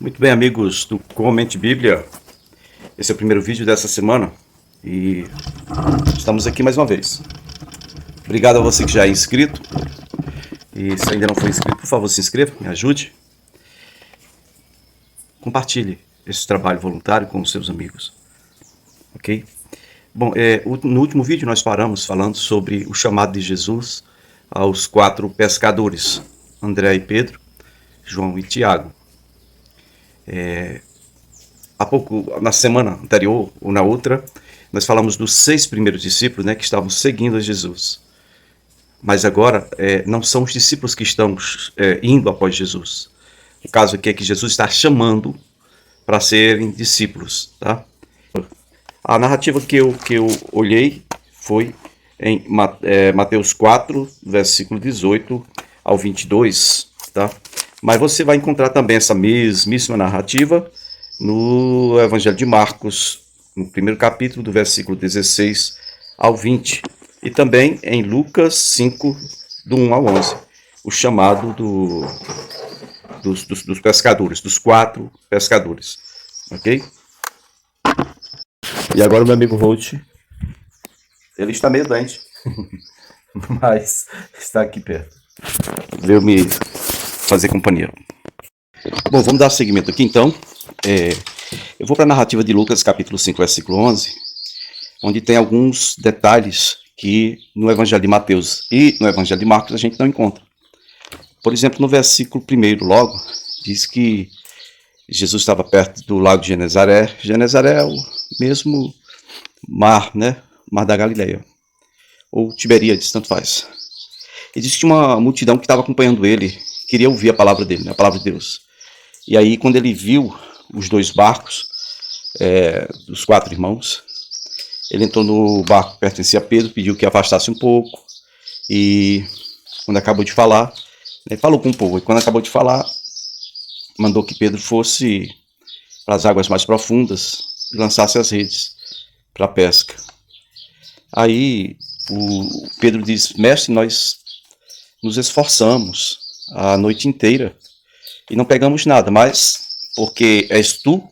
Muito bem, amigos do Comente Bíblia. Esse é o primeiro vídeo dessa semana e estamos aqui mais uma vez. Obrigado a você que já é inscrito. E se ainda não foi inscrito, por favor, se inscreva, me ajude. Compartilhe esse trabalho voluntário com os seus amigos. Ok? Bom, no último vídeo nós paramos falando sobre o chamado de Jesus aos 4 pescadores, André e Pedro, João e Tiago. Há pouco, na semana anterior ou na outra, nós falamos dos 6 primeiros discípulos, né, que estavam seguindo a Jesus. Mas agora não são os discípulos que estão indo após Jesus. O caso aqui é que Jesus está chamando para serem discípulos, tá? A narrativa que eu olhei foi em Mateus 4, versículo 18 ao 22, tá? Mas você vai encontrar também essa mesmíssima narrativa no Evangelho de Marcos, no primeiro capítulo, do versículo 16 ao 20. E também em Lucas 5, do 1 ao 11. O chamado dos pescadores, dos 4 pescadores. Ok? E agora o meu amigo Holt, ele está meio doente, mas está aqui perto. Veio me fazer companhia. Bom, vamos dar seguimento aqui então. Eu vou para a narrativa de Lucas, capítulo 5, versículo 11, onde tem alguns detalhes que no Evangelho de Mateus e no Evangelho de Marcos a gente não encontra. Por exemplo, no versículo 1 logo, diz que Jesus estava perto do lago de Genezaré. Genezaré é o mesmo mar, né? Mar da Galileia. Ou Tiberíades, tanto faz. E diz que tinha uma multidão que estava acompanhando ele, queria ouvir a palavra dele, né? A palavra de Deus. E aí, quando ele viu os 2 barcos, dos 4 irmãos, ele entrou no barco que pertencia a Pedro, pediu que afastasse um pouco, e quando acabou de falar, ele falou com o povo, e quando acabou de falar, mandou que Pedro fosse para as águas mais profundas e lançasse as redes para a pesca. Aí o Pedro diz: mestre, nós nos esforçamos a noite inteira e não pegamos nada, mas porque és tu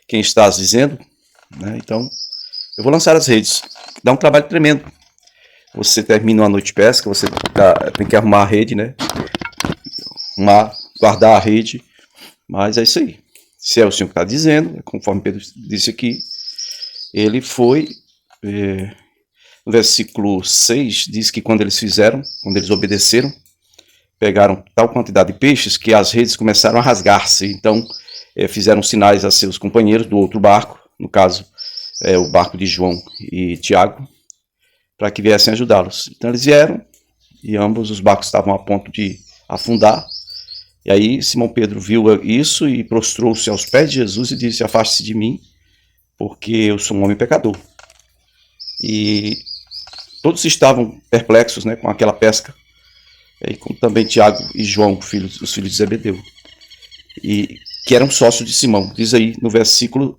quem estás dizendo, né, então eu vou lançar as redes. Dá um trabalho tremendo. Você termina uma noite de pesca, você tem que arrumar a rede, né? Guardar a rede. Mas é isso aí. Se é o Senhor que está dizendo, conforme Pedro disse aqui, ele foi. No versículo 6 diz que quando eles obedeceram, pegaram tal quantidade de peixes que as redes começaram a rasgar-se. Então fizeram sinais a seus companheiros do outro barco, no caso o barco de João e Tiago, para que viessem ajudá-los. Então eles vieram e ambos os barcos estavam a ponto de afundar. E aí Simão Pedro viu isso e prostrou-se aos pés de Jesus e disse: afaste-se de mim, porque eu sou um homem pecador. E todos estavam perplexos, né, com aquela pesca, e como também Tiago e João, os filhos de Zebedeu, e que eram sócios de Simão. Diz aí no versículo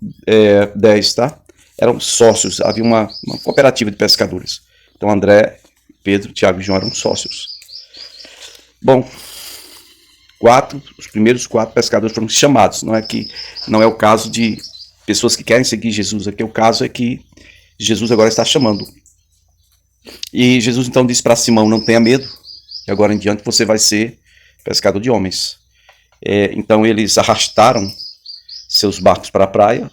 10, tá? Eram sócios, havia uma cooperativa de pescadores. Então André, Pedro, Tiago e João eram sócios. Bom, os primeiros 4 pescadores foram chamados. Não é o caso de pessoas que querem seguir Jesus. Aqui o caso é que Jesus agora está chamando. E Jesus então disse para Simão: não tenha medo, e agora em diante você vai ser pescador de homens. Então eles arrastaram seus barcos para a praia,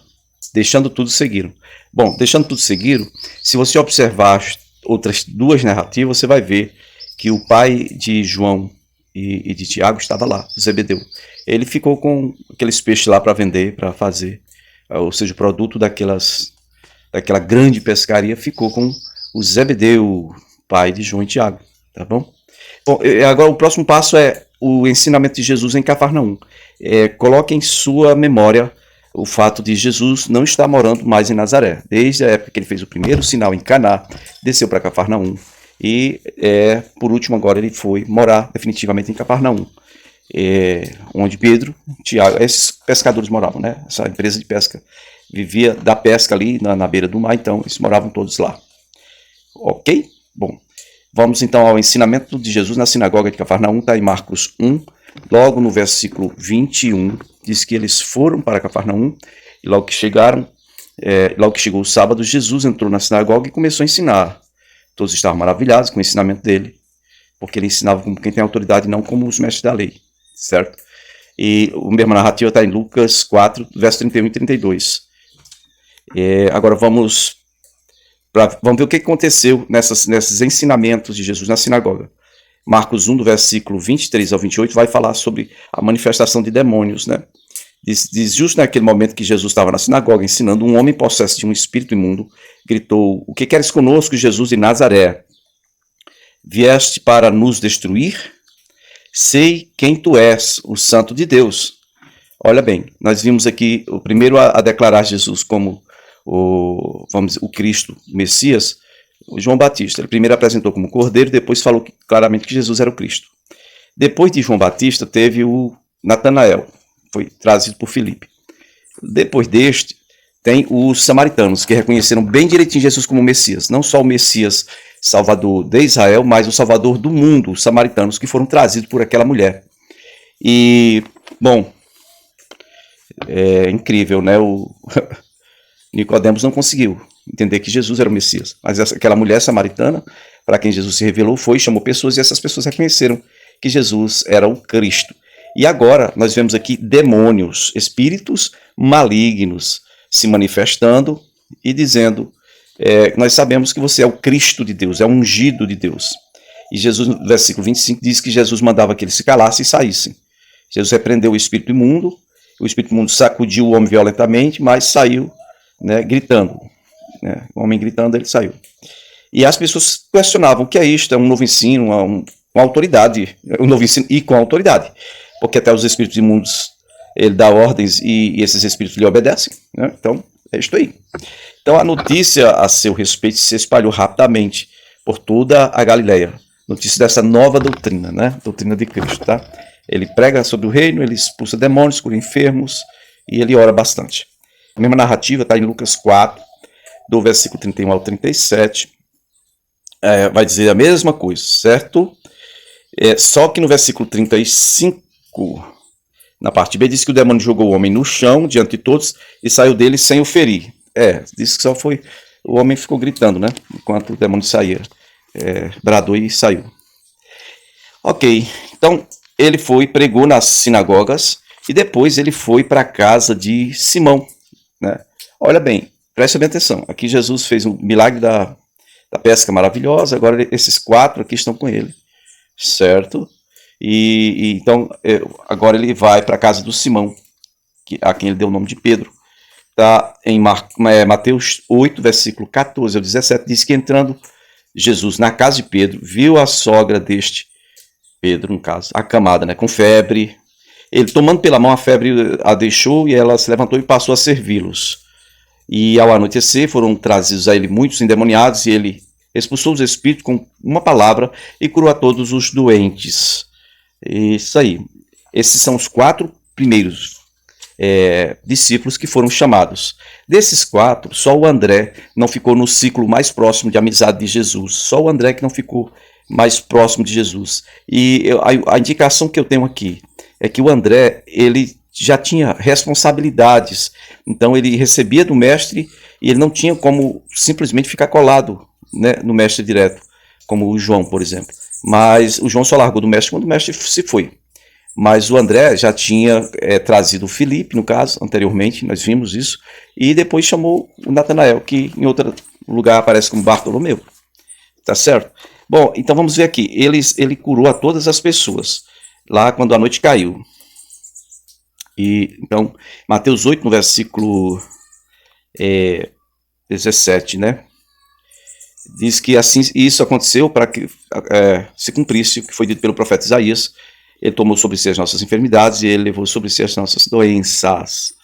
deixando tudo, seguiram. Bom, deixando tudo, seguiram. Se você observar as outras 2 narrativas, você vai ver que o pai de João e de Tiago estava lá, Zebedeu. Ele ficou com aqueles peixes lá para vender, para fazer, ou seja, o produto daquela grande pescaria ficou com o Zebedeu, pai de João e Tiago, tá bom? Bom, agora o próximo passo é o ensinamento de Jesus em Cafarnaum. Coloque em sua memória o fato de Jesus não estar morando mais em Nazaré. Desde a época que ele fez o primeiro sinal em Caná, desceu para Cafarnaum. E, por último, agora ele foi morar definitivamente em Cafarnaum, onde Pedro, Tiago, esses pescadores moravam, né? Essa empresa de pesca vivia da pesca ali na beira do mar, então eles moravam todos lá. Ok? Bom, vamos então ao ensinamento de Jesus na sinagoga de Cafarnaum, está em Marcos 1, logo no versículo 21, diz que eles foram para Cafarnaum, e logo que chegou o sábado, Jesus entrou na sinagoga e começou a ensinar. Todos estavam maravilhados com o ensinamento dele, porque ele ensinava como quem tem autoridade, não como os mestres da lei, certo? E a mesma narrativa está em Lucas 4, verso 31 e 32. Agora vamos ver o que aconteceu nesses ensinamentos de Jesus na sinagoga. Marcos 1, do versículo 23 ao 28, vai falar sobre a manifestação de demônios, né? Diz justo naquele momento que Jesus estava na sinagoga ensinando, um homem possesso de um espírito imundo gritou: "O que queres conosco, Jesus de Nazaré? Vieste para nos destruir? Sei quem tu és, o Santo de Deus." Olha bem, nós vimos aqui o primeiro a declarar Jesus como o Cristo, o Messias, o João Batista. Ele primeiro apresentou como Cordeiro, depois falou claramente que Jesus era o Cristo. Depois de João Batista, teve o Natanael, foi trazido por Filipe. Depois deste, tem os samaritanos, que reconheceram bem direitinho Jesus como Messias. Não só o Messias Salvador de Israel, mas o Salvador do mundo, os samaritanos, que foram trazidos por aquela mulher. E, bom, é incrível, né? O Nicodemos não conseguiu entender que Jesus era o Messias. Mas aquela mulher samaritana, para quem Jesus se revelou, chamou pessoas, e essas pessoas reconheceram que Jesus era o Cristo. E agora nós vemos aqui demônios, espíritos malignos se manifestando e dizendo: nós sabemos que você é o Cristo de Deus, é o ungido de Deus. E Jesus, no versículo 25, diz que Jesus mandava que eles se calassem e saíssem. Jesus repreendeu o espírito imundo sacudiu o homem violentamente, mas saiu, né, gritando. Né? O homem gritando, ele saiu. E as pessoas questionavam: o que é isto? É um novo ensino, uma autoridade, um novo ensino e com autoridade. Porque até os espíritos imundos, ele dá ordens e esses espíritos lhe obedecem. Né? Então, é isto aí. Então, a notícia a seu respeito se espalhou rapidamente por toda a Galileia. Notícia dessa nova doutrina, né? Doutrina de Cristo, tá? Ele prega sobre o reino, ele expulsa demônios, cura enfermos e ele ora bastante. A mesma narrativa está em Lucas 4, do versículo 31 ao 37. Vai dizer a mesma coisa, certo? Só que no versículo 35, na parte B, diz que o demônio jogou o homem no chão, diante de todos, e saiu dele sem o ferir. Diz que só foi... O homem ficou gritando, né? Enquanto o demônio saía. Bradou e saiu. Ok, então ele pregou nas sinagogas, e depois ele foi para a casa de Simão. Né? Olha bem, preste bem atenção. Aqui Jesus fez um milagre da pesca maravilhosa, agora esses 4 aqui estão com ele. Certo? Então, agora ele vai para a casa do Simão, a quem ele deu o nome de Pedro. Está em Mateus 8, versículo 14 ao 17, diz que entrando Jesus na casa de Pedro, viu a sogra deste Pedro, no caso, acamada, né, com febre. Ele, tomando pela mão, a febre a deixou, e ela se levantou e passou a servi-los. E ao anoitecer foram trazidos a ele muitos endemoniados, e ele expulsou os espíritos com uma palavra e curou a todos os doentes. Isso aí. Esses são os 4 primeiros discípulos que foram chamados. Desses 4, só o André não ficou no ciclo mais próximo de amizade de Jesus. Só o André que não ficou mais próximo de Jesus. E a indicação que eu tenho aqui é que o André, ele já tinha responsabilidades. Então ele recebia do mestre e ele não tinha como simplesmente ficar colado, né, no mestre direto, como o João, por exemplo. Mas o João só largou do mestre quando o mestre se foi. Mas o André já tinha trazido o Filipe, no caso, anteriormente, nós vimos isso, e depois chamou o Natanael, que em outro lugar aparece como Bartolomeu. Tá certo? Bom, então vamos ver aqui. Ele curou a todas as pessoas, lá quando a noite caiu. Então, Mateus 8, no versículo 17, né? Diz que assim isso aconteceu para que se cumprisse o que foi dito pelo profeta Isaías. Ele tomou sobre si as nossas enfermidades e ele levou sobre si as nossas doenças.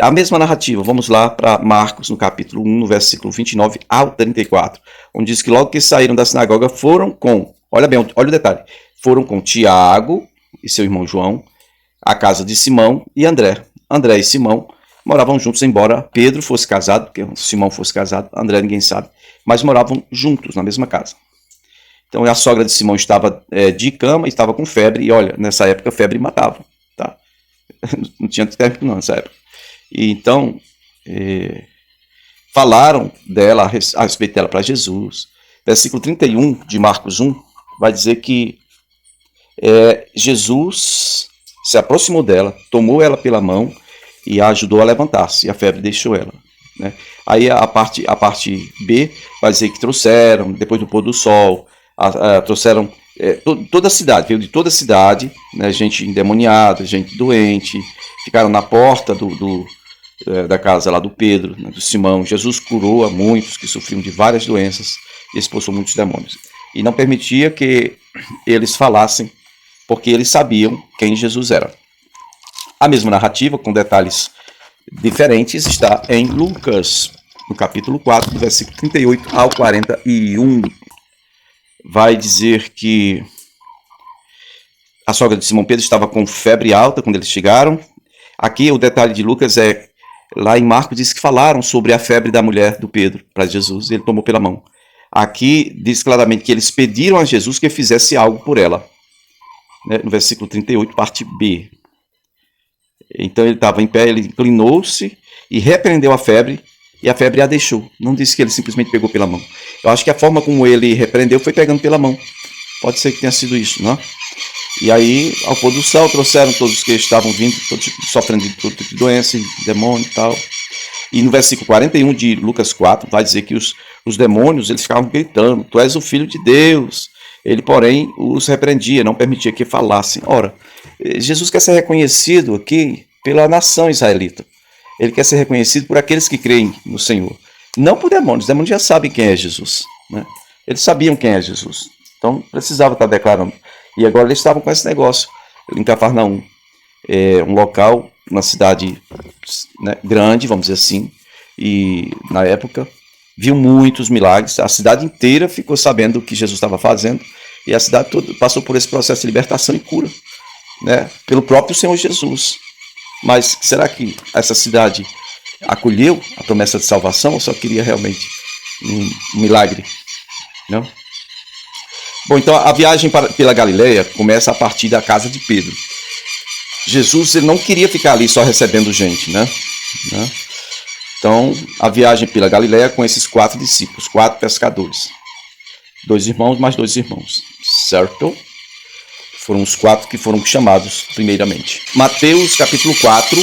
A mesma narrativa, vamos lá para Marcos, no capítulo 1, no versículo 29 ao 34, onde diz que logo que saíram da sinagoga foram com, olha bem, olha o detalhe, foram com Tiago e seu irmão João, à casa de Simão e André. André e Simão moravam juntos, embora Pedro fosse casado, porque Simão fosse casado, André ninguém sabe, mas moravam juntos na mesma casa. Então a sogra de Simão estava de cama, estava com febre, e olha, nessa época a febre matava. Tá? Não tinha térmico não nessa época. E então, falaram dela, a respeito dela para Jesus. Versículo 31 de Marcos 1 vai dizer que Jesus se aproximou dela, tomou ela pela mão e a ajudou a levantar-se, e a febre deixou ela. Né? Aí a parte B vai dizer que trouxeram, depois do pôr do sol, trouxeram toda a cidade, veio de toda a cidade, né? Gente endemoniada, gente doente, ficaram na porta da casa lá do Pedro, né? Do Simão. Jesus curou a muitos que sofriam de várias doenças e expulsou muitos demônios. E não permitia que eles falassem, porque eles sabiam quem Jesus era. A mesma narrativa, com detalhes diferentes, está em Lucas, no capítulo 4, do versículo 38 ao 41. Vai dizer que a sogra de Simão Pedro estava com febre alta quando eles chegaram. Aqui o detalhe de Lucas lá em Marcos diz que falaram sobre a febre da mulher do Pedro para Jesus, ele tomou pela mão. Aqui diz claramente que eles pediram a Jesus que fizesse algo por ela, né? No versículo 38, parte B. Então ele estava em pé, ele inclinou-se e repreendeu a febre, e a febre a deixou. Não disse que ele simplesmente pegou pela mão. Eu acho que a forma como ele repreendeu foi pegando pela mão. Pode ser que tenha sido isso, não? E aí, ao pôr do sol, trouxeram todos os que estavam vindo, sofrendo de todo tipo de doença, demônio e tal. E no versículo 41 de Lucas 4, vai dizer que os demônios, eles ficavam gritando: tu és o Filho de Deus. Ele, porém, os repreendia, não permitia que falassem. Ora, Jesus quer ser reconhecido aqui pela nação israelita. Ele quer ser reconhecido por aqueles que creem no Senhor. Não por demônios. Os demônios já sabem quem é Jesus, né? Eles sabiam quem é Jesus. Então, precisava estar declarando. E agora eles estavam com esse negócio. Em Cafarnaum, um local, uma cidade, né, grande, vamos dizer assim. E, na época, viu muitos milagres. A cidade inteira ficou sabendo o que Jesus estava fazendo. E a cidade toda passou por esse processo de libertação e cura, né, pelo próprio Senhor Jesus. Mas será que essa cidade acolheu a promessa de salvação ou só queria realmente um milagre? Não? Bom, então a viagem pela Galileia começa a partir da casa de Pedro. Jesus, ele não queria ficar ali só recebendo gente, né? Então, a viagem pela Galileia com esses 4 discípulos, 4 pescadores. 2 irmãos mais 2 irmãos, certo? Foram os 4 que foram chamados primeiramente. Mateus capítulo 4,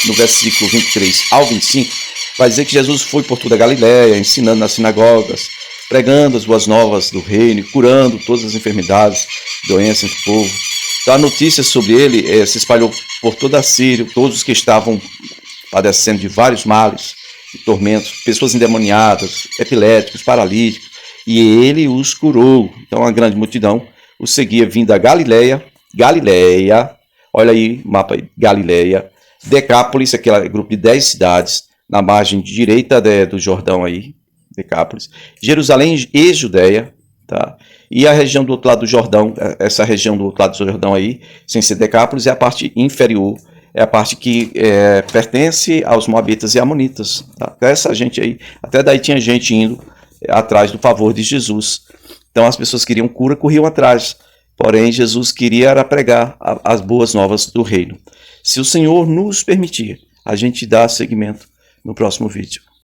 no versículo 23 ao 25, vai dizer que Jesus foi por toda a Galileia, ensinando nas sinagogas, pregando as boas novas do reino, curando todas as enfermidades, doenças do povo. Então a notícia sobre ele se espalhou por toda a Síria, todos os que estavam padecendo de vários males e tormentos, pessoas endemoniadas, epiléticos, paralíticos, e ele os curou. Então a grande multidão o seguia vindo da Galileia, olha aí o mapa aí, Galileia, Decápolis, aquele grupo de 10 cidades, na margem direita do Jordão aí, Decápolis, Jerusalém e Judéia, tá? E a região do outro lado do Jordão, essa região do outro lado do Jordão aí, sem ser Decápolis, é a parte inferior, é a parte que pertence aos Moabitas e Amonitas, tá? Essa gente aí, até daí tinha gente indo atrás do favor de Jesus. Então as pessoas queriam cura, corriam atrás. Porém, Jesus queria era pregar as boas novas do reino. Se o Senhor nos permitir, a gente dá seguimento no próximo vídeo.